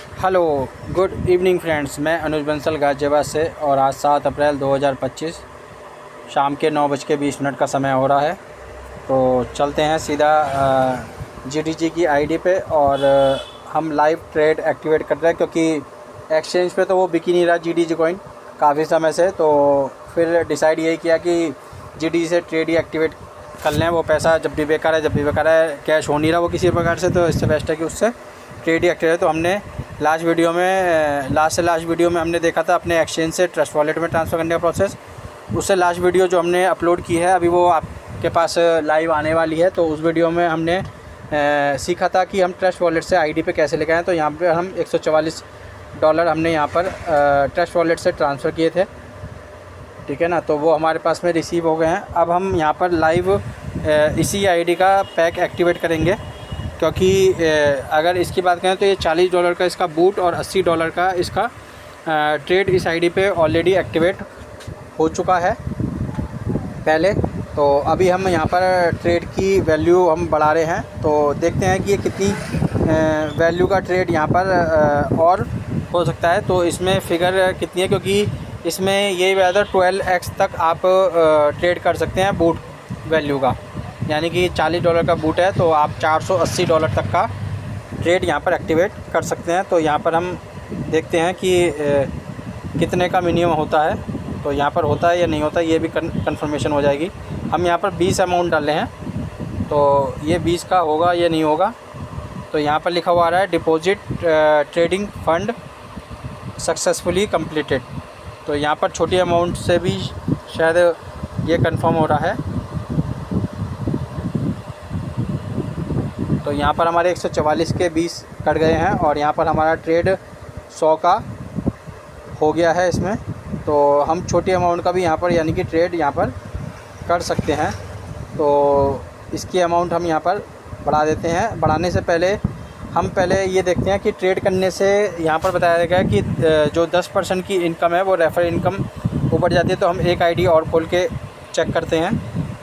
Hello, good evening friends. मैं अनुज बंसल गाज़ियाबाद से और आज 7 अप्रैल 2025 शाम के 9:20 का समय हो रहा है। तो चलते हैं सीधा जीडीजी की आईडी पे और हम लाइव ट्रेड एक्टिवेट कर रहे हैं, क्योंकि एक्सचेंज पे तो वो बिक ही नहीं रहा जीडीजी कॉइन काफ़ी समय से। तो फिर डिसाइड यही किया कि जीडीजी से ट्रेड ही एक्टिवेट कर लें। वो पैसा जब भी बेकार है, कैश हो नहीं रहा वो किसी प्रकार से, तो इससे बेस्ट है कि उससे ट्रेड ही एक्टिवेट है। तो हमने लास्ट वीडियो में हमने देखा था अपने एक्सचेंज से ट्रस्ट वॉलेट में ट्रांसफ़र करने का प्रोसेस। उससे लास्ट वीडियो जो हमने अपलोड की है अभी वो आपके पास लाइव आने वाली है। तो उस वीडियो में हमने सीखा था कि हम ट्रस्ट वॉलेट से आईडी पे कैसे लेके आएँ। तो यहाँ पे हम $144 हमने यहाँ पर ट्रस्ट वॉलेट से ट्रांसफ़र किए थे, ठीक है ना। तो वो हमारे पास में रिसीव हो गए हैं। अब हम यहाँ पर लाइव इसी आईडी का पैक एक्टिवेट करेंगे, क्योंकि अगर इसकी बात करें तो ये $40 का इसका बूट और $80 का इसका ट्रेड इस आईडी पे ऑलरेडी एक्टिवेट हो चुका है पहले। तो अभी हम यहाँ पर ट्रेड की वैल्यू हम बढ़ा रहे हैं। तो देखते हैं कि ये कितनी वैल्यू का ट्रेड यहाँ पर और हो सकता है। तो इसमें फ़िगर कितनी है, क्योंकि इसमें ये वेदर 12x तक आप ट्रेड कर सकते हैं बूट वैल्यू का। यानी कि $40 का बूट है तो आप $480 तक का ट्रेड यहाँ पर एक्टिवेट कर सकते हैं। तो यहाँ पर हम देखते हैं कि कितने का मिनिमम होता है। तो यहाँ पर होता है या नहीं होता, ये भी कंफर्मेशन हो जाएगी। हम यहाँ पर 20 अमाउंट डाले हैं, तो ये 20 का होगा या नहीं होगा। तो यहाँ पर लिखा हुआ आ रहा है deposit trading fund successfully completed. तो यहाँ पर छोटी अमाउंट से भी शायद ये कंफर्म हो रहा है। तो यहाँ पर हमारे 144 के 20 कट गए हैं और यहाँ पर हमारा ट्रेड 100 का हो गया है इसमें। तो हम छोटी अमाउंट का भी यहाँ पर यानी कि ट्रेड यहाँ पर कर सकते हैं। तो इसकी अमाउंट हम यहाँ पर बढ़ा देते हैं। बढ़ाने से पहले हम ये देखते हैं कि ट्रेड करने से यहाँ पर बताया गया है कि जो 10% की इनकम है वो रेफर इनकम ऊपर जाती है। तो हम एक आईडी और खोल के चेक करते हैं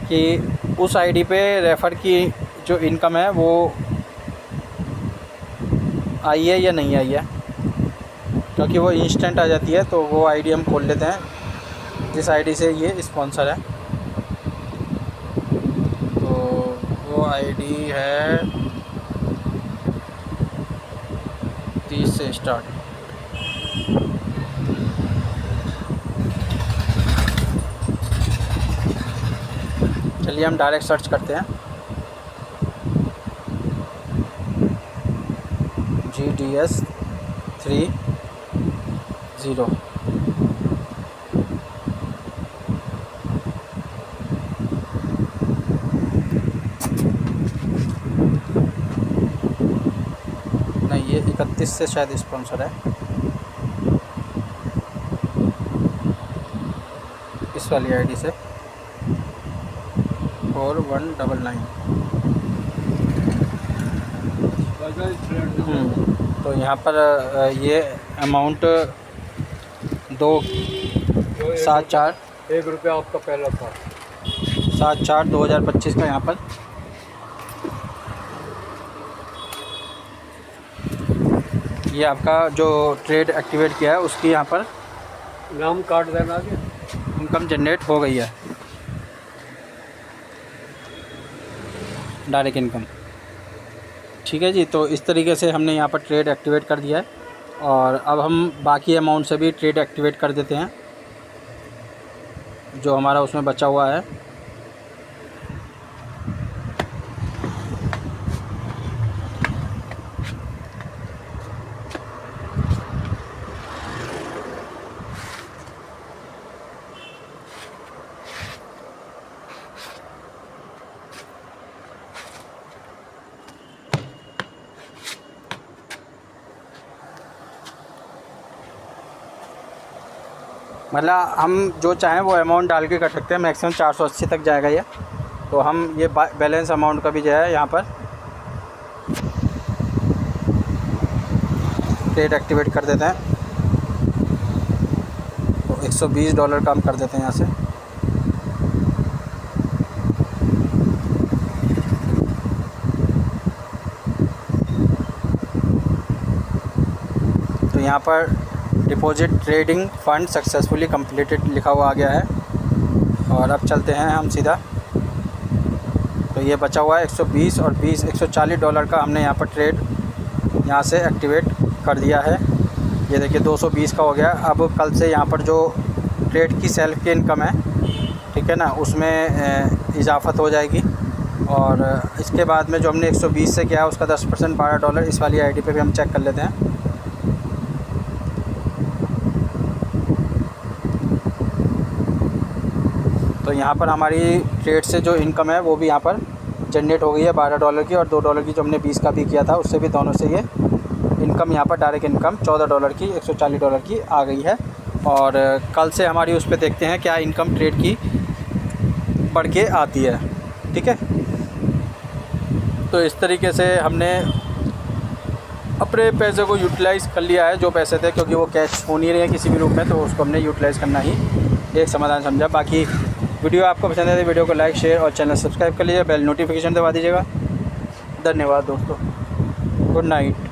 कि उस आईडी पे रेफ़र की जो इनकम है वो आई है या नहीं आई है, क्योंकि वो इंस्टेंट आ जाती है। तो वो आईडी हम खोल लेते हैं जिस आईडी से ये स्पॉन्सर है। तो वो आईडी है 30 से स्टार्ट। चलिए हम डायरेक्ट सर्च करते हैं GDS 30। नहीं, ये 31 से शायद स्पॉन्सर है, इस वाली आईडी से 4199। तो यहाँ पर ये अमाउंट 274 ₹1 आपका पहला था 7/4/2025 का यहाँ पर ये आपका जो ट्रेड एक्टिवेट किया है उसकी यहाँ पर नाम काट देना आगे। इनकम जनरेट हो गई है, डायरेक्ट इनकम। ठीक है जी। तो इस तरीके से हमने यहाँ पर ट्रेड एक्टिवेट कर दिया है और अब हम बाकी अमाउंट से भी ट्रेड एक्टिवेट कर देते हैं जो हमारा उसमें बचा हुआ है। मतलब हम जो चाहें वो अमाउंट डाल के कर सकते हैं। मैक्सिमम 480 तक जाएगा ये। तो हम ये बैलेंस अमाउंट का भी जो है यहाँ पर ट्रेड एक्टिवेट कर देते हैं। तो $120 का हम कर देते हैं यहाँ से। यहाँ पर deposit trading fund successfully completed लिखा हुआ आ गया है। और अब चलते हैं हम सीधा। तो ये बचा हुआ है 120 और 20 $140 का हमने यहाँ पर ट्रेड यहाँ से एक्टिवेट कर दिया है। ये देखिए 220 का हो गया। अब कल से यहाँ पर जो ट्रेड की सेल्फ की इनकम है, ठीक है ना, उसमें इजाफत हो जाएगी। और इसके बाद में जो हमने 120 से किया है उसका 10% $12 इस वाली आईडी पे भी हम चेक कर लेते हैं। तो यहाँ पर हमारी ट्रेड से जो इनकम है वो भी यहाँ पर जनरेट हो गई है $12 की, और $2 की जो हमने 20 का भी किया था उससे भी, दोनों से ये इनकम यहाँ पर डायरेक्ट इनकम $14 की $140 की आ गई है। और कल से हमारी उस पर देखते हैं क्या इनकम ट्रेड की बढ़ के आती है। ठीक है, तो इस तरीके से हमने अपने पैसे को यूटिलाइज़ कर लिया है, जो पैसे थे, क्योंकि वो कैश हो नहीं रहे हैं किसी भी रूप में, तो उसको हमने यूटिलाइज़ करना ही एक समाधान समझा। बाकी वीडियो आपको पसंद है तो वीडियो को लाइक, शेयर और चैनल सब्सक्राइब कर लीजिए, बेल नोटिफिकेशन दबा दीजिएगा। धन्यवाद दोस्तों, गुड नाइट।